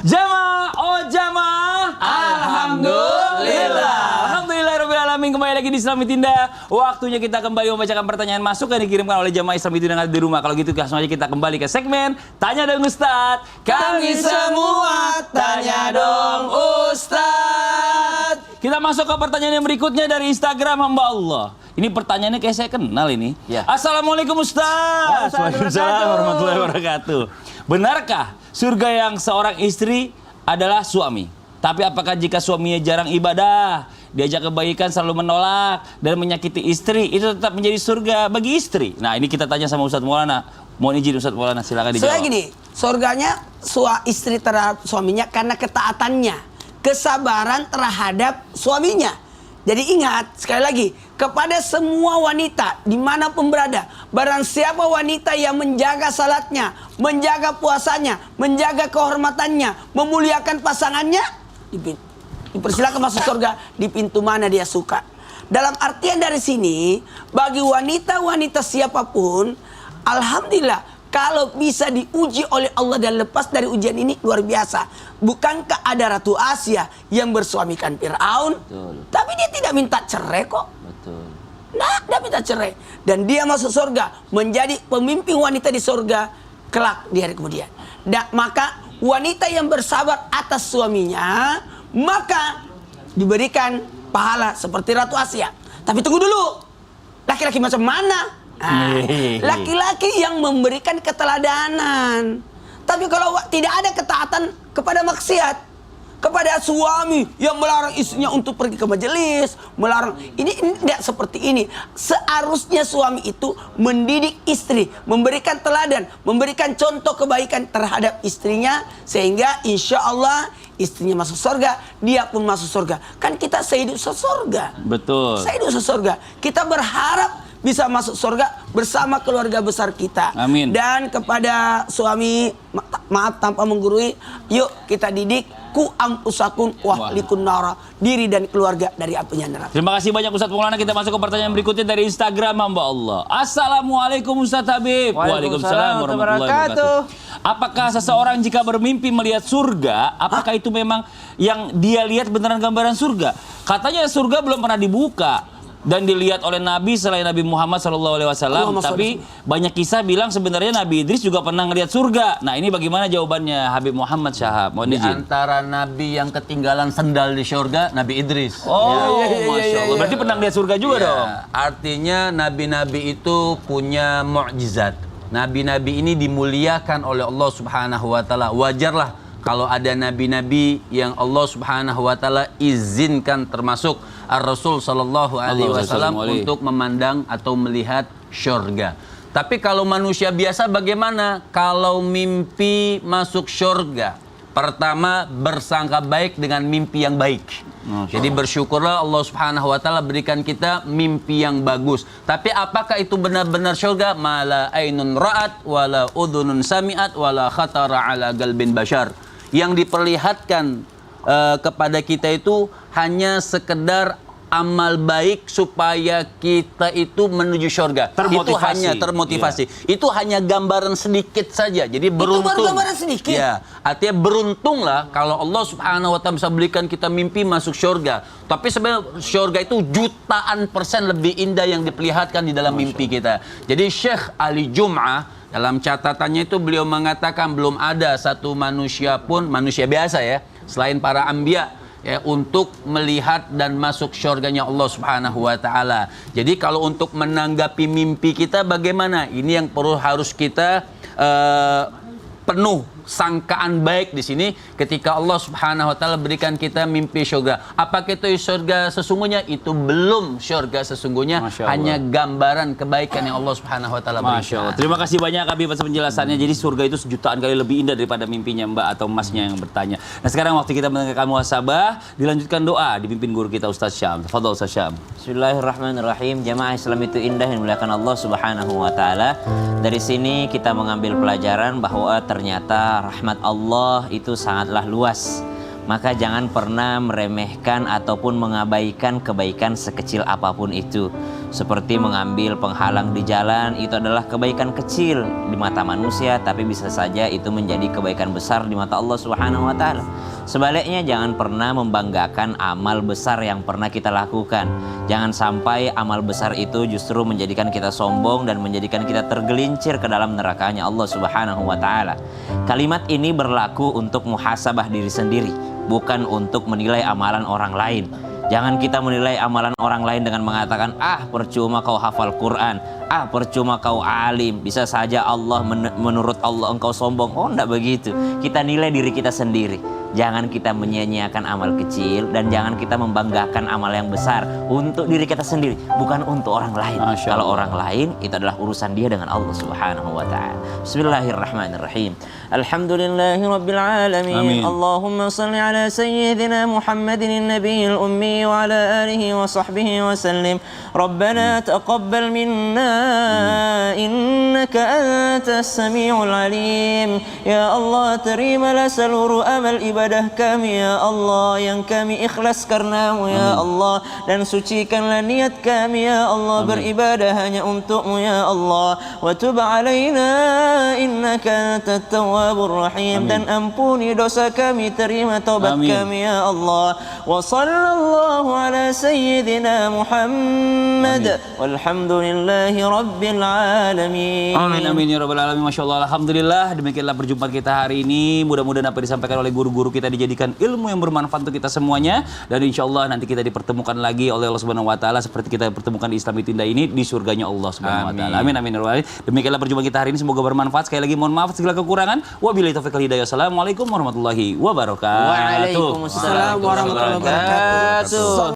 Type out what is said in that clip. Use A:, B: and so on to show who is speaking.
A: Jamaah, oh jamaah.
B: Alhamdulillah.
A: Alhamdulillahirrahmanirrahim. Kembali lagi di Islami Tinda. Waktunya kita kembali membacakan pertanyaan masuk yang dikirimkan oleh jamaah Islami Tinda yang ada di rumah. Kalau gitu langsung aja kita kembali ke segmen Tanya dong Ustadz.
B: Kami semua tanya dong Ustadz.
A: Kita masuk ke pertanyaan yang berikutnya dari Instagram hamba Allah. Ini pertanyaannya kayak saya kenal ini.
B: Ya.
A: Assalamualaikum Ustaz. Waalaikumsalam warahmatullahi wabarakatuh. Benarkah surga yang seorang istri adalah suami? Tapi apakah jika suaminya jarang ibadah, diajak kebaikan selalu menolak dan menyakiti istri, itu tetap menjadi surga bagi istri? Nah, ini kita tanya sama Ustadz Maulana. Mohon izin Ustadz Maulana, silakan dijawab.
C: Soalnya gini, surganya istri terhadap suaminya karena ketaatannya, kesabaran terhadap suaminya. Jadi ingat, sekali lagi, kepada semua wanita dimanapun berada, barang siapa wanita yang menjaga salatnya, menjaga puasanya, menjaga kehormatannya, memuliakan pasangannya, dipersilakan masuk surga di pintu mana dia suka. Dalam artian dari sini, bagi wanita-wanita siapapun, alhamdulillah, kalau bisa diuji oleh Allah dan lepas dari ujian ini luar biasa. Bukankah ada Ratu Asia yang bersuamikan Fir'aun? Tapi dia tidak minta cerai kok.
B: Betul.
C: Nah, dia minta cerai. Dan dia masuk surga, menjadi pemimpin wanita di surga kelak di hari kemudian. Maka wanita yang bersabar atas suaminya, maka diberikan pahala seperti Ratu Asia. Tapi tunggu dulu, laki-laki macam mana? Laki-laki yang memberikan keteladanan. Tapi kalau tidak ada ketaatan kepada maksiat, kepada suami yang melarang istrinya untuk pergi ke majelis, melarang ini tidak seperti ini. Seharusnya suami itu mendidik istri, memberikan teladan, memberikan contoh kebaikan terhadap istrinya, sehingga insya Allah istrinya masuk surga, dia pun masuk surga. Kan kita sehidup sesurga.
A: Betul.
C: Sehidup sesurga. Kita berharap bisa masuk surga bersama keluarga besar kita.
A: Amin.
C: Dan kepada suami, maaf tanpa menggurui, yuk kita didik ku ampusakum wahlikun nara, diri dan keluarga dari apinya neraka.
A: Terima kasih banyak Ustadz Maulana. Kita masuk ke pertanyaan berikutnya dari Instagram hamba Allah. Assalamualaikum Ustadz Habib.
B: Waalaikumsalam warahmatullahi wabarakatuh.
A: Apakah seseorang jika bermimpi melihat surga, apakah itu memang yang dia lihat beneran gambaran surga? Katanya surga belum pernah dibuka dan dilihat oleh Nabi selain Nabi Muhammad SAW. Tapi banyak kisah bilang sebenarnya Nabi Idris juga pernah ngelihat surga. Nah, ini bagaimana jawabannya Habib Muhammad Syahab? Mohon
B: Di
A: izin.
B: antara nabi yang ketinggalan sendal di surga, Nabi Idris.
A: Oh, Masya Allah. Berarti pernah lihat surga juga dong?
B: Artinya nabi-nabi itu punya mukjizat. Nabi-nabi ini dimuliakan oleh Allah Subhanahu wa taala. Wajarlah kalau ada nabi-nabi yang Allah Subhanahu wa taala izinkan, termasuk Ar-Rasul sallallahu alaihi wasallam, untuk memandang atau melihat syurga. Tapi kalau manusia biasa bagaimana? Kalau mimpi masuk syurga, pertama bersangka baik dengan mimpi yang baik. Jadi bersyukurlah Allah Subhanahu wa taala berikan kita mimpi yang bagus. Tapi apakah itu benar-benar syurga? Mala ainun ra'at wala udhunun sami'at wala khatara ala qalbin bashar. Yang diperlihatkan kepada kita itu hanya sekedar amal baik supaya kita itu menuju surga. Itu hanya termotivasi. Yeah. Itu hanya gambaran sedikit saja. Jadi beruntung.
C: Itu baru gambaran sedikit.
B: Ya, artinya beruntunglah kalau Allah Subhanahu wa taala bisa berikan kita mimpi masuk surga. Tapi sebenarnya surga itu jutaan persen lebih indah yang diperlihatkan di dalam mimpi kita. Jadi Syekh Ali Jum'ah dalam catatannya itu beliau mengatakan belum ada satu manusia pun, manusia biasa ya, selain para anbiya ya, untuk melihat dan masuk syurganya Allah Subhanahu wa taala. Jadi kalau untuk menanggapi mimpi kita bagaimana? Ini yang harus kita penuh sangkaan baik di sini ketika Allah Subhanahu wa taala berikan kita mimpi surga. Apakah itu surga sesungguhnya? Itu belum surga sesungguhnya, hanya gambaran kebaikan yang Allah Subhanahu wa taala berikan.
A: Masya Allah. Terima kasih banyak Habib atas penjelasannya. Jadi surga itu sejutaan kali lebih indah daripada mimpinya Mbak atau Masnya yang bertanya. Nah, sekarang waktu kita mendengarkan muhasabah, dilanjutkan doa dipimpin guru kita Ustaz Syam. Tafadhol Ustaz Syam.
D: Bismillahirrahmanirrahim. Jamaah Islam itu indah yang dimuliakan Allah Subhanahu wa taala. Dari sini kita mengambil pelajaran bahwa ternyata rahmat Allah itu sangatlah luas. Maka jangan pernah meremehkan ataupun mengabaikan kebaikan sekecil apapun itu. Seperti mengambil penghalang di jalan, itu adalah kebaikan kecil di mata manusia, tapi bisa saja itu menjadi kebaikan besar di mata Allah Subhanahu wa taala. Sebaliknya, jangan pernah membanggakan amal besar yang pernah kita lakukan. Jangan sampai amal besar itu justru menjadikan kita sombong dan menjadikan kita tergelincir ke dalam nerakanya Allah Subhanahu wa taala. Kalimat ini berlaku untuk muhasabah diri sendiri, bukan untuk menilai amalan orang lain. Jangan kita menilai amalan orang lain dengan mengatakan, percuma kau hafal Quran, percuma kau alim, bisa saja Allah menurut Allah engkau sombong. Oh, enggak begitu. Kita nilai diri kita sendiri. Jangan kita menyia-nyiakan amal kecil dan jangan kita membanggakan amal yang besar untuk diri kita sendiri, bukan untuk orang lain. Kalau orang lain itu adalah urusan dia dengan Allah Subhanahu wa taala. Bismillahirrahmanirrahim. Alhamdulillahirabbil alamin.
A: Amin.
D: Allahumma shalli ala sayyidina Muhammadin nabiyil ummi wa ala alihi wa sahbihi wa sallim. Rabbana taqabbal minna innaka antas samiul alim. Ya Allah, terimalah seluruh amal ibadah kami ya Allah, yang kami ikhlas karenamu ya Allah, dan sucikanlah niat kami ya Allah, beribadah hanya untukmu ya Allah. Wa tub alaina innaka antat tawwabur rahim. Dan ampuni dosa kami, terima taubat kami ya Allah. Wa sallallahu ala sayyidina Muhammad walhamdulillahi rabbil alamin.
A: Amin amin ya rabbal alamin. Masya Allah, alhamdulillah. Demikianlah perjumpaan kita hari ini. Mudah-mudahan apa yang disampaikan oleh guru-guru kita dijadikan ilmu yang bermanfaat untuk kita semuanya, dan insya Allah nanti kita dipertemukan lagi oleh Allah Subhanahu wa taala seperti kita pertemukan di Islam Indah ini di surganya Allah Subhanahu wa taala. Amin amin ya rabbal alamin. Demikianlah perjumpaan kita hari ini, semoga bermanfaat. Sekali lagi mohon maaf segala kekurangan. Wabillahi taufiq wal hidayah. Assalamualaikum warahmatullahi wabarakatuh.
D: Waalaikumsalam warahmatullahi wabarakatuh.